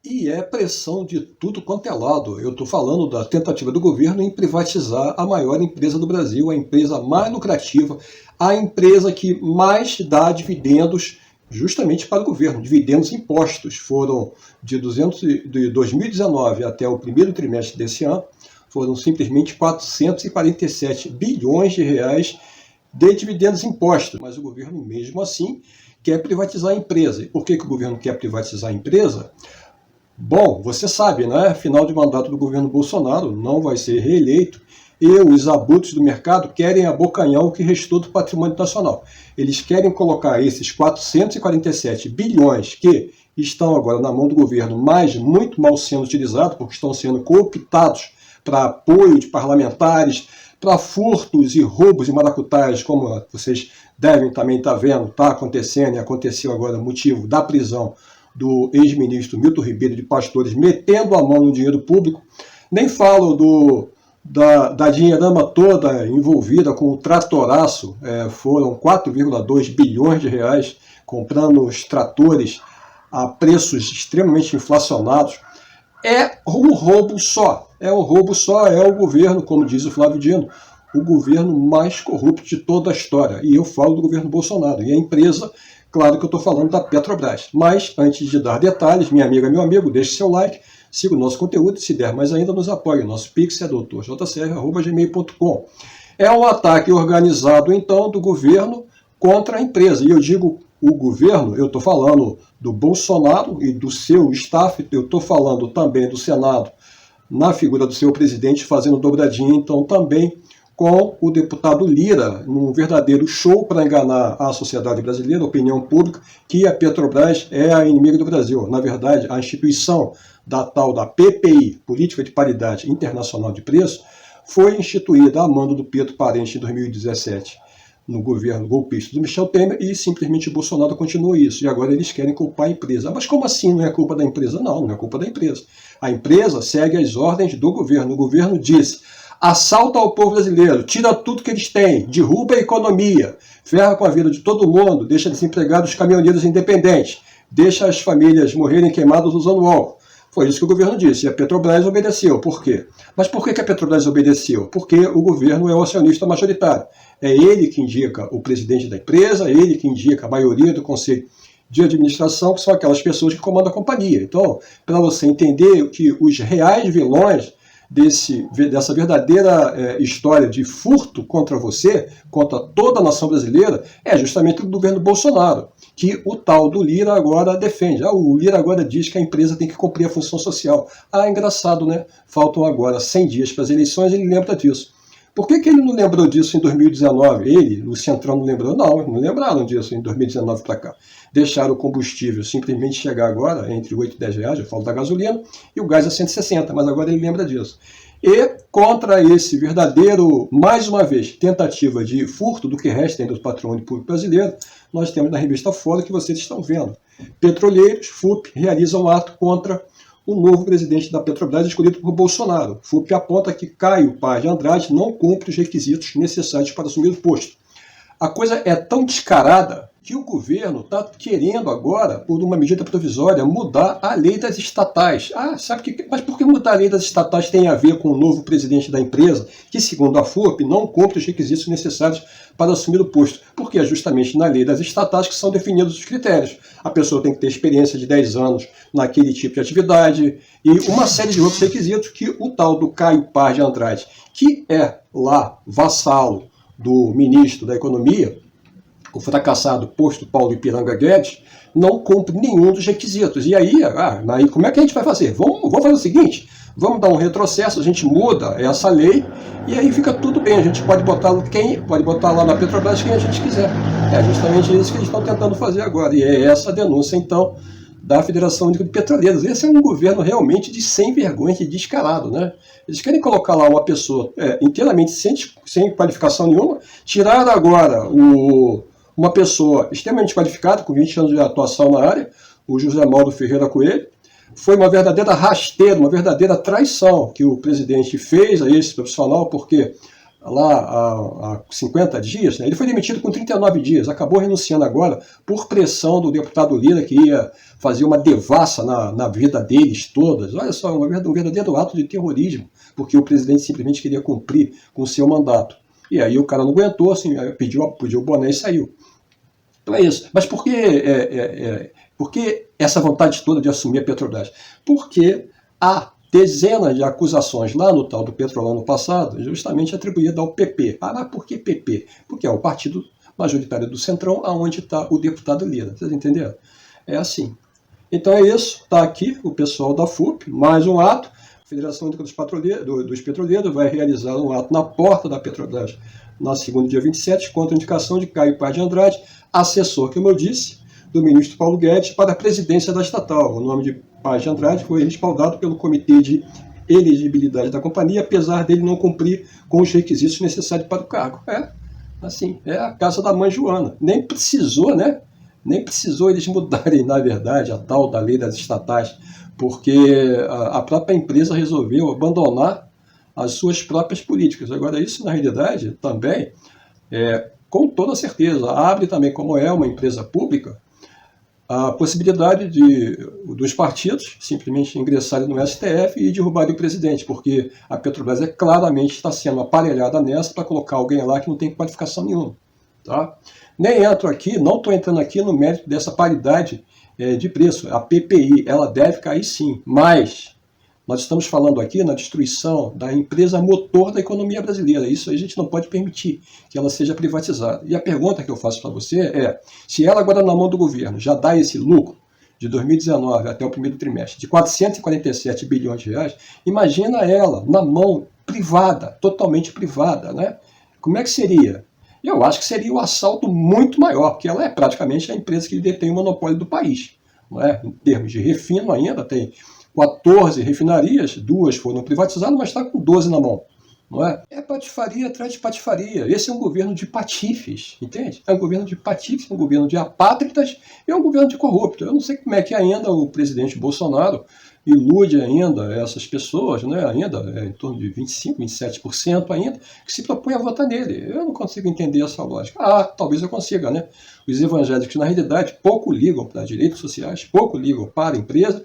E é pressão de tudo quanto é lado. Eu estou falando da tentativa do governo em privatizar a maior empresa do Brasil, a empresa mais lucrativa, a empresa que mais dá dividendos justamente para o governo. Dividendos impostos foram de 2019 até o primeiro trimestre desse ano, foram simplesmente 447 bilhões de reais de dividendos impostos. Mas o governo, mesmo assim, quer privatizar a empresa. E por que o governo quer privatizar a empresa? Bom, você sabe, né? Final de mandato do governo Bolsonaro, não vai ser reeleito, e os abutres do mercado querem abocanhar o que restou do patrimônio nacional. Eles querem colocar esses 447 bilhões que estão agora na mão do governo, mas muito mal sendo utilizados, porque estão sendo cooptados para apoio de parlamentares, para furtos e roubos e maracutaias, como vocês devem também estar vendo, está acontecendo e aconteceu agora, motivo da prisão do ex-ministro Milton Ribeiro de Pastores, metendo a mão no dinheiro público. Nem falo da dinheirama toda envolvida com o tratoraço, foram 4,2 bilhões de reais comprando os tratores a preços extremamente inflacionados. É um roubo só, é o governo, como diz o Flávio Dino, o governo mais corrupto de toda a história. E eu falo do governo Bolsonaro. E a empresa, claro que eu estou falando da Petrobras. Mas, antes de dar detalhes, minha amiga, meu amigo, deixe seu like, siga o nosso conteúdo, se der mais ainda, nos apoie. Nosso Pix é doutorjcr@gmail.com. É um ataque organizado, então, do governo contra a empresa. E eu digo o governo, eu estou falando do Bolsonaro e do seu staff, eu estou falando também do Senado, na figura do seu presidente, fazendo dobradinha, então, também com o deputado Lira, num verdadeiro show para enganar a sociedade brasileira, a opinião pública, que a Petrobras é a inimiga do Brasil. Na verdade, a instituição da tal da PPI, Política de Paridade Internacional de Preço, foi instituída a mando do Pedro Parente em 2017, no governo golpista do Michel Temer, e simplesmente o Bolsonaro continuou isso. E agora eles querem culpar a empresa. Mas como assim não é culpa da empresa? Não, não é culpa da empresa. A empresa segue as ordens do governo. O governo disse: assalta ao povo brasileiro, tira tudo que eles têm, derruba a economia, ferra com a vida de todo mundo, deixa desempregados os caminhoneiros independentes, deixa as famílias morrerem queimadas usando álcool. Foi isso que o governo disse, e a Petrobras obedeceu. Por quê? Mas por que a Petrobras obedeceu? Porque o governo é o acionista majoritário. É ele que indica o presidente da empresa, é ele que indica a maioria do conselho de administração, que são aquelas pessoas que comandam a companhia. Então, para você entender que os reais vilões dessa verdadeira história de furto contra você, contra toda a nação brasileira, é justamente o governo Bolsonaro, que o tal do Lira agora defende. O Lira agora diz que a empresa tem que cumprir a função social. Engraçado, né? Faltam agora 100 dias para as eleições e ele lembra disso. Por que ele não lembrou disso em 2019? Ele, o Centrão, não lembrou? Não lembraram disso em 2019 para cá. Deixaram o combustível simplesmente chegar agora entre 8 e 10 reais, eu falo da gasolina, e o gás a 160, mas agora ele lembra disso. E contra esse verdadeiro, mais uma vez, tentativa de furto do que resta ainda do patrimônio público brasileiro, nós temos na revista Fora que vocês estão vendo. Petroleiros, FUP, realizam um ato contra o novo presidente da Petrobras, escolhido por Bolsonaro. FUP aponta que Caio Paz de Andrade não cumpre os requisitos necessários para assumir o posto. A coisa é tão descarada que o governo está querendo agora, por uma medida provisória, mudar a lei das estatais. Mas por que mudar a lei das estatais tem a ver com o novo presidente da empresa, que, segundo a FUP, não cumpre os requisitos necessários para assumir o posto? Porque é justamente na lei das estatais que são definidos os critérios. A pessoa tem que ter experiência de 10 anos naquele tipo de atividade e uma série de outros requisitos que o tal do Caio Paz de Andrade, que é lá vassalo do ministro da Economia, o fracassado posto Paulo Ipiranga Guedes, não cumpre nenhum dos requisitos. E aí, como é que a gente vai fazer? Vamos fazer o seguinte, vamos dar um retrocesso, a gente muda essa lei e aí fica tudo bem, a gente pode botar lá na Petrobras quem a gente quiser. É justamente isso que eles estão tentando fazer agora. E é essa a denúncia, então, da Federação Única de Petroleiros. Esse é um governo realmente de sem vergonha e descarado, né? Eles querem colocar lá uma pessoa inteiramente sem qualificação nenhuma, tirar agora uma pessoa extremamente qualificada, com 20 anos de atuação na área, o José Mauro Ferreira Coelho. Foi uma verdadeira rasteira, uma verdadeira traição que o presidente fez a esse profissional, porque lá há 50 dias, né? Ele foi demitido com 39 dias, acabou renunciando agora por pressão do deputado Lira, que ia fazer uma devassa na vida deles todas. Olha só, um verdadeiro ato de terrorismo, porque o presidente simplesmente queria cumprir com o seu mandato. E aí o cara não aguentou, assim, pediu o boné e saiu. Então é isso. Mas por que essa vontade toda de assumir a Petrobras? Porque há dezenas de acusações lá no tal do Petrolão no passado, justamente atribuída ao PP. Ah, mas por que PP? Porque é o partido majoritário do Centrão, aonde está o deputado Lira. Vocês entenderam? É assim. Então é isso. Está aqui o pessoal da FUP, mais um ato. A Federação Única dos Petroleiros vai realizar um ato na porta da Petrobras na segunda, dia 27, contra a indicação de Caio Paz de Andrade, assessor, como eu disse, do ministro Paulo Guedes para a presidência da estatal. O nome de Paz de Andrade foi respaldado pelo Comitê de Elegibilidade da companhia, apesar dele não cumprir com os requisitos necessários para o cargo. É, assim, é a casa da mãe Joana. Nem precisou, né? Nem precisou eles mudarem, na verdade, a tal da lei das estatais, porque a própria empresa resolveu abandonar as suas próprias políticas. Agora, isso, na realidade, também, com toda certeza, abre também, como é uma empresa pública, a possibilidade dos partidos simplesmente ingressarem no STF e derrubarem o presidente, porque a Petrobras claramente está sendo aparelhada nessa para colocar alguém lá que não tem qualificação nenhuma. Tá? Nem entro aqui, não estou entrando aqui no mérito dessa paridade de preço. A PPI, ela deve cair sim, mas nós estamos falando aqui na destruição da empresa motor da economia brasileira. Isso a gente não pode permitir que ela seja privatizada. E a pergunta que eu faço para você é, se ela agora na mão do governo já dá esse lucro de 2019 até o primeiro trimestre de 447 bilhões de reais, imagina ela na mão privada, totalmente privada, né? Como é que seria? Eu acho que seria um assalto muito maior, porque ela é praticamente a empresa que detém o monopólio do país. Não é? Em termos de refino ainda, tem 14 refinarias, 2 foram privatizadas, mas está com 12 na mão. Não é? É patifaria atrás de patifaria. Esse é um governo de patifes, entende? É um governo de patifes, é um governo de apátridas e é um governo de corrupto. Eu não sei como é que ainda o presidente Bolsonaro ilude ainda essas pessoas, né? Ainda em torno de 25%, 27% ainda, que se propõe a votar nele. Eu não consigo entender essa lógica. Ah, talvez eu consiga, né? Os evangélicos, na realidade, pouco ligam para direitos sociais, pouco ligam para a empresa,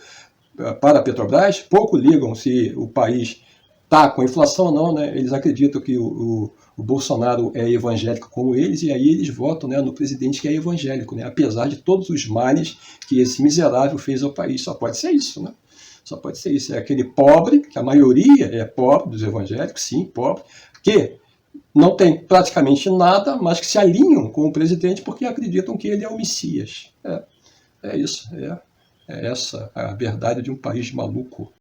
para a Petrobras, pouco ligam se o país está com inflação ou não, né? Eles acreditam que o Bolsonaro é evangélico como eles, e aí eles votam, né, no presidente que é evangélico, né? Apesar de todos os males que esse miserável fez ao país. Só pode ser isso, né? Só pode ser isso. É aquele pobre, que a maioria é pobre dos evangélicos, sim, pobre, que não tem praticamente nada, mas que se alinham com o presidente porque acreditam que ele é o Messias. É isso. É essa a verdade de um país maluco.